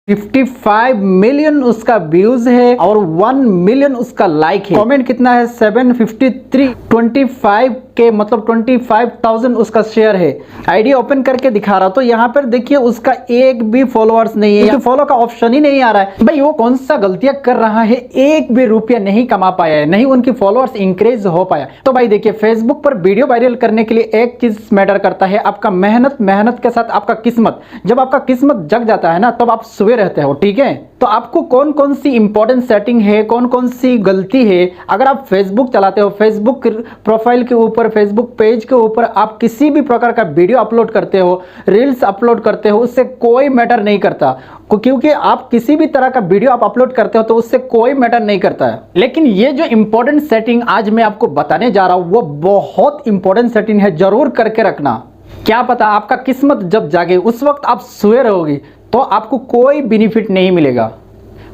55 million उसका views है और 1 मिलियन उसका लाइक है। कमेंट कितना है 753, 25 के मतलब 25,000 उसका शेयर है। आईडी ओपन करके दिखा रहा तो यहाँ पर देखिए उसका एक भी फॉलोअर्स नहीं है, फॉलो का ऑप्शन ही नहीं आ रहा है। भाई वो कौन सा गलतियां कर रहा है, एक भी रुपया नहीं कमा पाया है, नहीं उनकी फॉलोअर्स इंक्रीज हो पाया। तो भाई देखिए फेसबुक पर वीडियो वायरल करने के लिए एक चीज मैटर करता है, आपका मेहनत के साथ आपका किस्मत। जब आपका किस्मत जग जाता है ना तब आप सुबह रहते हो, ठीक है। तो आपको कौन कौन सी इंपॉर्टेंट सेटिंग है, कौन कौन सी गलती है, अगर आप फेसबुक चलाते हो, फेसबुक प्रोफाइल के ऊपर, फेसबुक पेज के ऊपर आप किसी भी प्रकार का वीडियो अपलोड करते हो, रील्स अपलोड करते हो, उससे कोई मैटर नहीं करता, क्योंकि आप किसी भी तरह का वीडियो आप अपलोड करते हो तो उससे कोई मैटर नहीं करता है। लेकिन ये जो इंपॉर्टेंट सेटिंग आज मैं आपको बताने जा रहा हूं वो बहुत इंपॉर्टेंट सेटिंग है, जरूर करके रखना। क्या पता आपका किस्मत जब जागे उस वक्त आप सोए रहोगे तो आपको कोई बेनिफिट नहीं मिलेगा,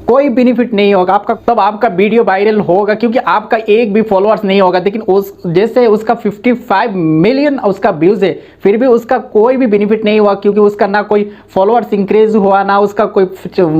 कोई बेनिफिट नहीं होगा आपका। तब आपका वीडियो वायरल होगा क्योंकि आपका एक भी फॉलोअर्स नहीं होगा, लेकिन उस जैसे उसका 55 मिलियन उसका व्यूज है फिर भी उसका कोई भी बेनिफिट नहीं हुआ, क्योंकि उसका ना कोई फॉलोअर्स इंक्रीज हुआ, ना उसका कोई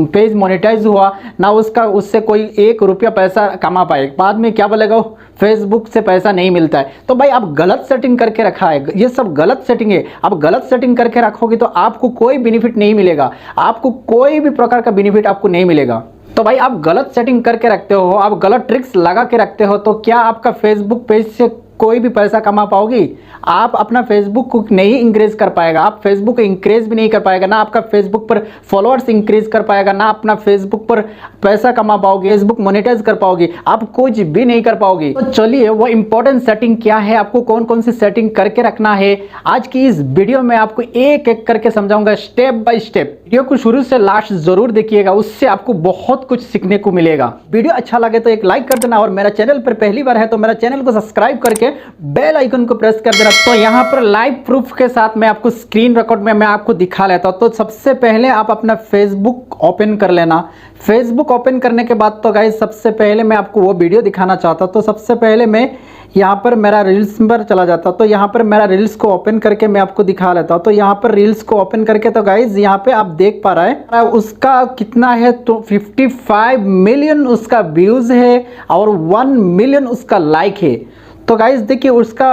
पेज मोनेटाइज हुआ, ना उसका उससे कोई 1 रुपया पैसा कमा पाए। बाद में क्या बोलेगा फेसबुक से पैसा नहीं मिलता है। तो भाई आप गलत सेटिंग करके रखा है, ये सब गलत सेटिंग है। आप गलत सेटिंग करके रखोगे तो आपको कोई बेनिफिट नहीं मिलेगा, आपको कोई भी प्रकार का बेनिफिट आपको नहीं मिलेगा। तो भाई आप गलत सेटिंग करके रखते हो, आप गलत ट्रिक्स लगा के रखते हो, तो क्या आपका फेसबुक पेज से कोई भी पैसा कमा पाओगी? आप अपना फेसबुक को नहीं इंक्रीज कर पाएगा, आप फेसबुक को इंक्रीज भी नहीं कर पाएगा, ना आपका फेसबुक पर फॉलोअर्स इंक्रीज कर पाएगा, ना अपना फेसबुक पर पैसा कमा पाओगे, फेसबुक मोनेटाइज कर पाओगे, आप कुछ भी नहीं कर पाओगे। तो चलिए वो इंपॉर्टेंट सेटिंग क्या है, आपको कौन कौन सी सेटिंग करके रखना है, आज की इस वीडियो में आपको एक एक करके समझाऊंगा स्टेप बाय स्टेप। वीडियो को शुरू से लास्ट जरूर देखिएगा, उससे आपको बहुत कुछ सीखने को मिलेगा। वीडियो अच्छा लगे तो एक लाइक कर देना, और मेरा चैनल पर पहली बार है तो मेरा चैनल को सब्सक्राइब करके बेल आइकन को प्रेस कर देना। तो यहाँ पर लाइव प्रूफ के साथ मैं आपको स्क्रीन रिकॉर्ड में मैं आपको दिखा लेता हूँ। तो सबसे पहले आप अपना फेसबुक ओपन कर लेना। फेसबुक ओपन करने के बाद तो गाइस सबसे पहले मैं आपको वो वीडियो दिखाना चाहता हूँ। तो सबसे पहले मैं यहाँ पर मेरा रील्स पर चला जाता हूँ। तो यहाँ पर मेरा रील्स को ओपन करके मैं आपको दिखा लेता हूँ। तो यहाँ पर रील्स को ओपन करके तो गाइस यहाँ पे आप देख पा रहे हैं उसका कितना है, तो 55 मिलियन उसका व्यूज है और 1 मिलियन उसका लाइक है। तो गाइस देखिए उसका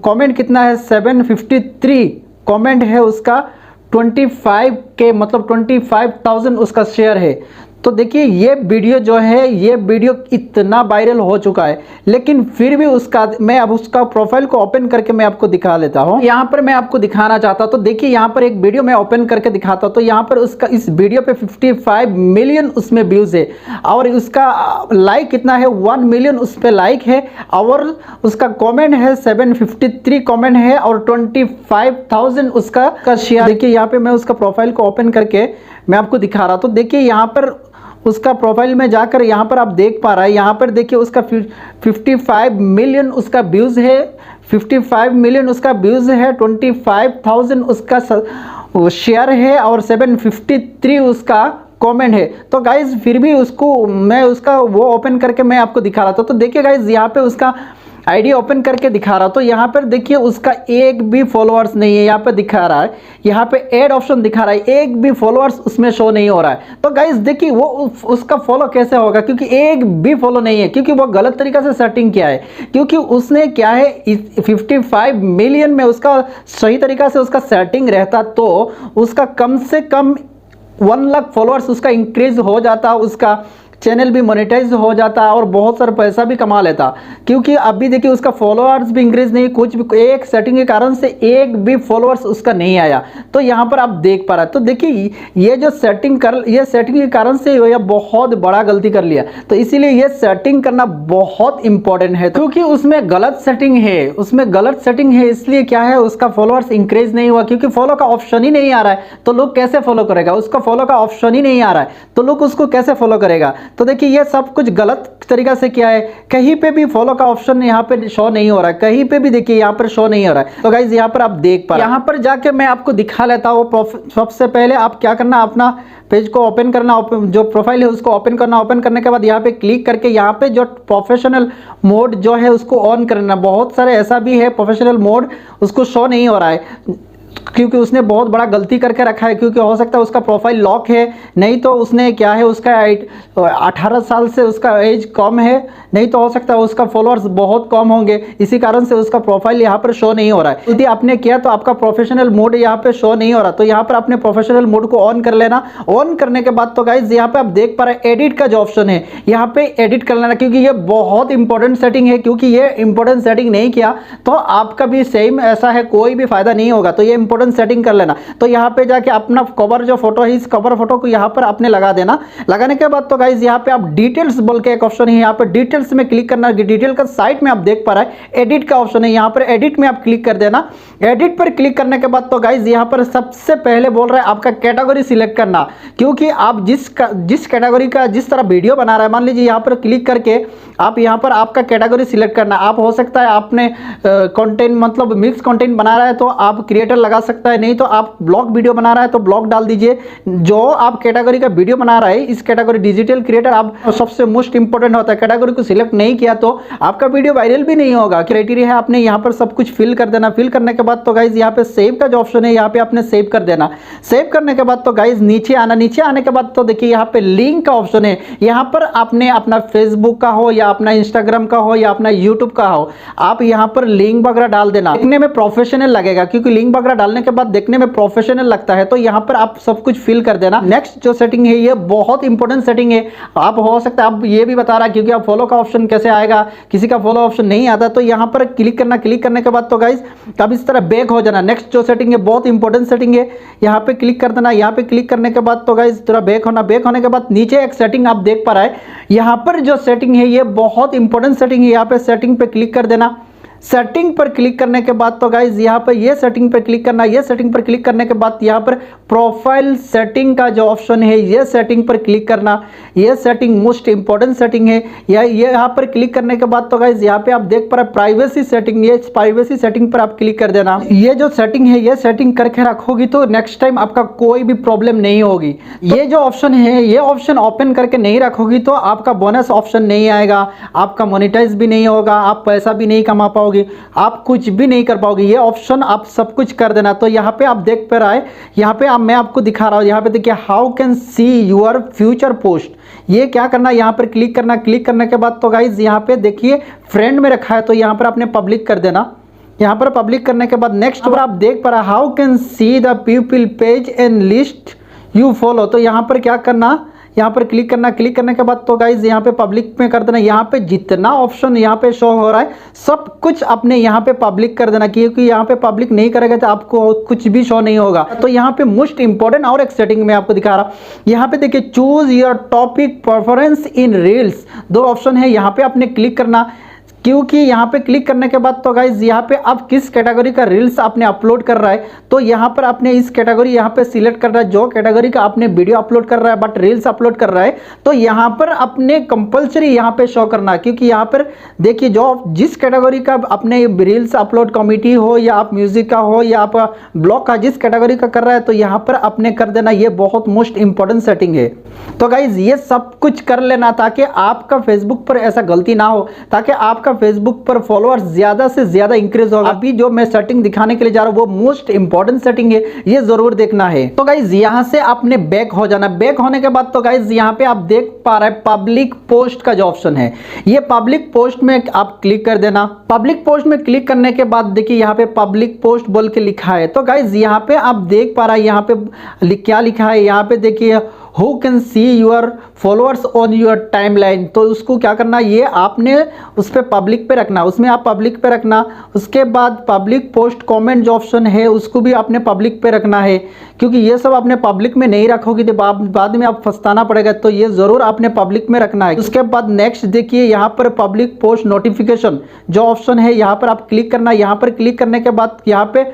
कमेंट कितना है 753 कमेंट है, उसका 25 के मतलब 25,000 उसका शेयर है। तो देखिए ये वीडियो जो है, ये वीडियो इतना वायरल हो चुका है, लेकिन फिर भी उसका मैं अब उसका प्रोफाइल को ओपन करके मैं आपको दिखा लेता हूँ। यहाँ पर मैं आपको दिखाना चाहता हूँ। तो देखिए यहाँ पर एक वीडियो मैं ओपन करके दिखाता हूँ। तो यहाँ पर उसका इस वीडियो पे 55 मिलियन उसमें व्यूज है और उसका लाइक कितना है 1 मिलियन उस पर लाइक है, और उसका कॉमेंट है 753 कॉमेंट है और 25,000 उसका शेयर। देखिए यहाँ पे मैं उसका प्रोफाइल को ओपन करके मैं आपको दिखा रहा हूँ। तो देखिए यहाँ पर उसका प्रोफाइल में जाकर यहाँ पर आप देख पा रहा है, यहाँ पर देखिए उसका 55 मिलियन उसका व्यूज है, 55 मिलियन उसका व्यूज है, 25,000 उसका शेयर है और 753 उसका कमेंट है। तो गाइज फिर भी उसको मैं उसका वो ओपन करके मैं आपको दिखा रहा था। तो देखिए गाइज यहाँ पे उसका आईडी ओपन करके दिखा रहा। तो यहाँ पर देखिए उसका एक भी फॉलोअर्स नहीं है, यहाँ पे दिखा रहा है, यहाँ पे ऐड ऑप्शन दिखा रहा है, एक भी फॉलोअर्स उसमें शो नहीं हो रहा है। तो गाइस देखिए वो उसका फॉलो कैसे होगा, क्योंकि एक भी फॉलो नहीं है, क्योंकि वो गलत तरीका से सेटिंग किया है। क्योंकि उसने क्या है 55 मिलियन में उसका सही तरीका से उसका सेटिंग रहता तो उसका कम से कम 1 लाख फॉलोअर्स उसका इंक्रीज हो जाता, उसका चैनल भी मोनेटाइज हो जाता और बहुत सारा पैसा भी कमा लेता। क्योंकि अभी देखिए उसका फॉलोअर्स भी इंक्रीज नहीं, कुछ भी एक सेटिंग के कारण से एक भी फॉलोअर्स उसका नहीं आया। तो यहाँ पर आप देख पा रहे हैं। तो देखिए ये जो सेटिंग के कारण से ये बहुत बड़ा गलती कर लिया। तो इसीलिए ये सेटिंग करना बहुत इंपॉर्टेंट है, क्योंकि उसमें गलत सेटिंग है, इसलिए क्या है उसका फॉलोअर्स इंक्रीज नहीं हुआ, क्योंकि फॉलो का ऑप्शन ही नहीं आ रहा है। तो लोग कैसे फॉलो करेगा, उसका फॉलो का ऑप्शन ही नहीं आ रहा है तो लोग उसको कैसे फॉलो करेगा। तो देखिए ये सब कुछ गलत तरीका से किया है, कहीं पे भी फॉलो का ऑप्शन यहाँ पे शो नहीं हो रहा है, कहीं पे भी देखिए यहाँ पर शो नहीं हो रहा है। तो गाइज यहाँ पर आप देख पा रहे हैं, यहाँ पर जाके मैं आपको दिखा लेता हूँ। सबसे पहले आप क्या करना, अपना पेज को ओपन करना, जो प्रोफाइल है उसको ओपन करना। ओपन करने के बाद यहाँ पे क्लिक करके यहाँ पे जो प्रोफेशनल मोड जो है उसको ऑन करना। बहुत सारे ऐसा भी है प्रोफेशनल मोड उसको शो नहीं हो रहा है, क्योंकि उसने बहुत बड़ा गलती करके रखा है, क्योंकि हो सकता है उसका प्रोफाइल लॉक है, नहीं तो उसने क्या है उसका 18 साल से उसका एज कम है, नहीं तो हो सकता है उसका फॉलोअर्स बहुत कम होंगे, इसी कारण से उसका प्रोफाइल यहाँ पर शो नहीं हो रहा है। यदि आपने किया तो आपका प्रोफेशनल मोड यहाँ पे शो नहीं हो रहा, तो यहाँ पर अपने प्रोफेशनल मोड को ऑन कर लेना। ऑन करने के बाद तो गाइज यहाँ पे आप देख पा रहे हैं एडिट का जो ऑप्शन है, यहाँ पे एडिट कर लेना, क्योंकि ये बहुत इंपॉर्टेंट सेटिंग है, क्योंकि ये इंपॉर्टेंट सेटिंग नहीं किया तो आपका भी सेम ऐसा है, कोई भी फायदा नहीं होगा। तो ये इंपॉर्टेंट सेटिंग कर लेना। तो यहाँ पे जाके अपना कवर जो फोटो है, इस कवर फोटो को यहाँ पर आपने लगा देना। लगाने के बाद तो गाइज यहाँ पे आप डिटेल्स बोल के एक ऑप्शन है, यहाँ पर डिटेल्स में क्लिक करना। डिटेल का साइड में आप देख पा रहे हैं एडिट का ऑप्शन है, यहाँ पर एडिट में आप क्लिक कर देना। एडिट पर क्लिक करने के बाद तो गाइज यहाँ पर सबसे पहले बोल रहा है आपका कैटेगरी सिलेक्ट करना, क्योंकि आप जिस कैटेगरी का जिस तरह वीडियो बना रहा है, मान लीजिए यहाँ पर क्लिक करके आप यहाँ पर आपका कैटेगरी सिलेक्ट करना। आप हो सकता है आपने कंटेंट मतलब मिक्स कंटेंट बना रहा है तो आप क्रिएटर लगा सकता है, नहीं तो आप ब्लॉग वीडियो बना रहा है तो ब्लॉग डाल दीजिए। जो आप कैटेगरी का वीडियो बना रहा है, इस कैटेगरी डिजिटल क्रिएटर आप सबसे मोस्ट इंपॉर्टेंट होता है। कैटेगरी को सिलेक्ट नहीं किया तो आपका वीडियो वायरल भी नहीं होगा। क्राइटेरिया है, आपने यहाँ पर सब कुछ फिल कर देना। फिल करने के बाद तो गाइज यहाँ पे सेव का जो ऑप्शन है, यहाँ पे आपने सेव कर देना। सेव करने के बाद तो गाइज नीचे आना। नीचे आने के बाद तो देखिए यहाँ पे लिंक का ऑप्शन है, यहाँ पर आपने अपना फेसबुक का हो या अपना इंस्टाग्राम का हो या अपना यूट्यूब का हो, आप यहाँ पर लिंक वगैरह डाल देना। देखने में प्रोफेशनल लगेगा, क्योंकि लिंक वगैरह डालने के बाद देखने में प्रोफेशनल लगता है। तो यहाँ पर आप सब कुछ फिल कर देना। नेक्स्ट जो सेटिंग है ये बहुत इंपॉर्टेंट सेटिंग है। आप हो सकता है आप ये भी बता रहा है, क्योंकि आप फॉलो का ऑप्शन कैसे आएगा, किसी का फॉलो ऑप्शन नहीं आता, तो यहाँ पर क्लिक करना। क्लिक करने के बाद तो गाइज अब इस तरह बैक हो जाना। नेक्स्ट जो सेटिंग है बहुत इंपॉर्टेंट सेटिंग है, यहाँ पे क्लिक कर देना। यहाँ पे क्लिक करने के बाद तो गाइज थोड़ा बैक होना। बैक होने के बाद नीचे एक सेटिंग आप देख पा रहे हैं, यहाँ पर जो सेटिंग है ये बहुत इंपॉर्टेंट सेटिंग है। यहाँ पे सेटिंग पे क्लिक कर देना। सेटिंग पर क्लिक करने के बाद तो गाइज यहाँ पर ये सेटिंग पर क्लिक करना। ये सेटिंग पर क्लिक करने के बाद यहाँ पर प्रोफाइल सेटिंग का जो ऑप्शन है, ये सेटिंग पर क्लिक करना। ये सेटिंग मोस्ट इंपॉर्टेंट सेटिंग है। ये यहाँ पर क्लिक करने के बाद तो गाइज यहाँ पे आप देख पा रहे प्राइवेसी सेटिंग, ये प्राइवेसी सेटिंग पर आप क्लिक कर देना। ये जो सेटिंग है ये सेटिंग करके रखोगी तो नेक्स्ट टाइम आपका कोई भी प्रॉब्लम नहीं होगी। ये जो ऑप्शन है ये ऑप्शन ओपन करके नहीं रखोगी तो आपका बोनस ऑप्शन नहीं आएगा, आपका मोनेटाइज भी नहीं होगा, आप पैसा भी नहीं कमा पाओगे, आप कुछ भी नहीं कर पाओगे। ये ऑप्शन आप सब कुछ कर देना। तो यहाँ पे आप देख पा रहे हैं, यहाँ पे मैं आपको दिखा रहा हूँ। यहाँ पे देखिए how can see your future post, ये क्या करना, यहाँ पर क्लिक करना। क्लिक करने के बाद तो गाइज यहाँ पे देखिए फ्रेंड में रखा है, तो यहाँ पर आपने पब्लिक कर देना। यहाँ पर पब्लिक करने के बाद नेक्स्ट पर आप देख पा रहे how can see the people page and list you follow, तो यहाँ पर क्या करना, यहाँ पर क्लिक करना। क्लिक करने के बाद तो गाइज यहाँ पे पब्लिक में कर देना। यहाँ पे जितना ऑप्शन यहाँ पे शो हो रहा है सब कुछ अपने यहाँ पे पब्लिक कर देना, क्योंकि यहाँ पे पब्लिक नहीं करेगा तो आपको कुछ भी शो नहीं होगा। तो यहाँ पे मोस्ट इंपॉर्टेंट और एक सेटिंग में आपको दिखा रहा, यहाँ पे देखिए choose your topic preference in reels, दो ऑप्शन है, यहाँ पे आपने क्लिक करना। क्योंकि यहाँ पे क्लिक करने के बाद तो गाइज यहाँ पे आप किस कैटेगरी का रील्स आपने अपलोड कर रहा है, तो यहाँ पर आपने इस कैटेगरी यहाँ पे सिलेक्ट कर रहा है। जो कैटेगरी का आपने वीडियो अपलोड कर रहा है बट रील्स अपलोड कर रहा है, तो यहाँ पर अपने कंपलसरी यहाँ पे शो करना, क्योंकि यहाँ पर देखिए जो जिस कैटेगरी का अपने रील्स अपलोड, कॉमेडी हो या आप म्यूजिक का हो या आप ब्लॉग का, जिस कैटेगरी का कर रहा है तो यहाँ पर अपने कर देना। ये बहुत मोस्ट इंपॉर्टेंट सेटिंग है। तो गाइज ये सब कुछ कर लेना ताकि आपका फेसबुक पर ऐसा गलती ना हो, ताकि आपका फेसबुक पर फॉलोअर्स ज्यादा से ज्यादा इंक्रीज होगा। अभी जो मैं सेटिंग दिखाने के लिए जा रहा हूं वो मोस्ट इंपॉर्टेंट सेटिंग है, ये जरूर देखना है। तो गाइज यहां से आपने बैक हो जाना। बैक होने के बाद तो गाइज यहां पे आप देख पा रहे हैं पब्लिक पोस्ट का जो ऑप्शन है, ये पब्लिक पोस्ट में आप क्लिक कर देना। पब्लिक पोस्ट में क्लिक करने के बाद देखिए यहाँ पे पब्लिक पोस्ट बोल के लिखा है। तो गाइज यहाँ पे आप देख पा रहे हैं यहाँ पे क्या लिखा है, यहाँ पे देखिए Who can see your followers on your timeline, तो उसको क्या करना, ये आपने उस पर पब्लिक पे रखना, उसमें आप पब्लिक पे रखना। उसके बाद पब्लिक पोस्ट कमेंट जो ऑप्शन है उसको भी आपने पब्लिक पे रखना है, क्योंकि ये सब आपने पब्लिक में नहीं रखोगे तो बाद में आप फंसताना पड़ेगा, तो ये ज़रूर आपने पब्लिक में रखना है। उसके बाद नेक्स्ट देखिए यहाँ पर पब्लिक पोस्ट नोटिफिकेशन जो ऑप्शन है यहाँ पर आप क्लिक करना। यहाँ पर क्लिक करने के बाद यहाँ पे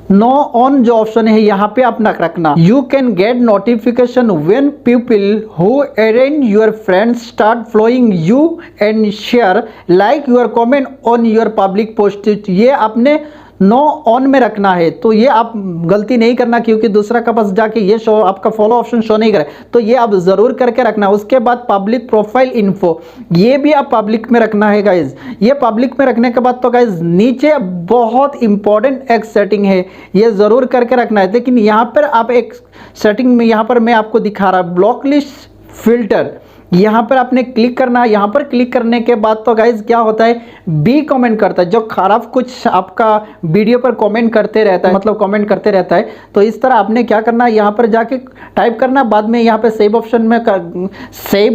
नो ऑन जो ऑप्शन है यहाँ पे अपना रखना। You can get notification when people who arrange your friends start following you and share like your comment on your public post, ये आपने नो ऑन में रखना है। तो ये आप गलती नहीं करना, क्योंकि दूसरा का पास जाके ये शो आपका फॉलो ऑप्शन शो नहीं करे, तो ये आप ज़रूर करके रखना। उसके बाद पब्लिक प्रोफाइल इन्फो, ये भी आप पब्लिक में रखना है गाइज। ये पब्लिक में रखने के बाद तो गाइज नीचे बहुत इंपॉर्टेंट एक सेटिंग है, ये ज़रूर करके रखना है। लेकिन यहाँ पर आप एक सेटिंग में, यहाँ पर मैं आपको दिखा रहा, ब्लॉक लिस्ट फिल्टर, यहाँ पर आपने क्लिक करना है। यहाँ पर क्लिक करने के बाद तो गाइज क्या होता है, बी कमेंट करता है, जो खराब कुछ आपका वीडियो पर कमेंट करते रहता है, मतलब कमेंट करते रहता है। तो इस तरह आपने क्या करना है, यहाँ पर जाके टाइप करना, बाद में यहाँ पे सेव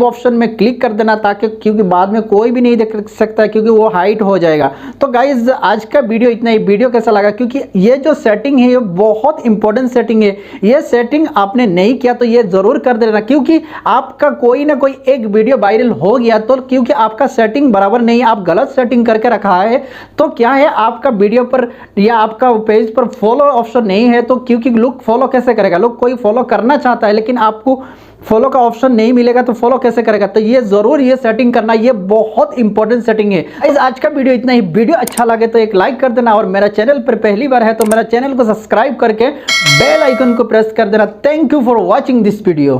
ऑप्शन में क्लिक कर देना, ताकि क्योंकि बाद में कोई भी नहीं देख सकता है, क्योंकि वो हाइड हो जाएगा। तो गाइज आज का वीडियो इतना ही। वीडियो कैसा लगा, क्योंकि ये जो सेटिंग है ये बहुत इंपॉर्टेंट सेटिंग है, ये सेटिंग आपने नहीं किया तो ये जरूर कर देना, क्योंकि आपका कोई ना कोई एक वीडियो वायरल हो गया तो क्योंकि आपका सेटिंग बराबर नहीं, आप गलत सेटिंग करके रखा है, तो क्या है आपका वीडियो पर या आपका पेज पर फॉलो ऑप्शन नहीं है, तो क्योंकि लोग फॉलो कैसे करेगा, लोग कोई फॉलो करना चाहता है लेकिन आपको फॉलो का ऑप्शन नहीं मिलेगा तो फॉलो कैसे करेगा। तो ये जरूर ये सेटिंग करना, ये बहुत इंपॉर्टेंट सेटिंग है। आज का वीडियो इतना ही। वीडियो अच्छा लगे तो एक लाइक कर देना, और मेरा चैनल पर पहली बार है तो मेरा चैनल को सब्सक्राइब करके बेल आइकन को प्रेस कर देना। Thank you for watching this video.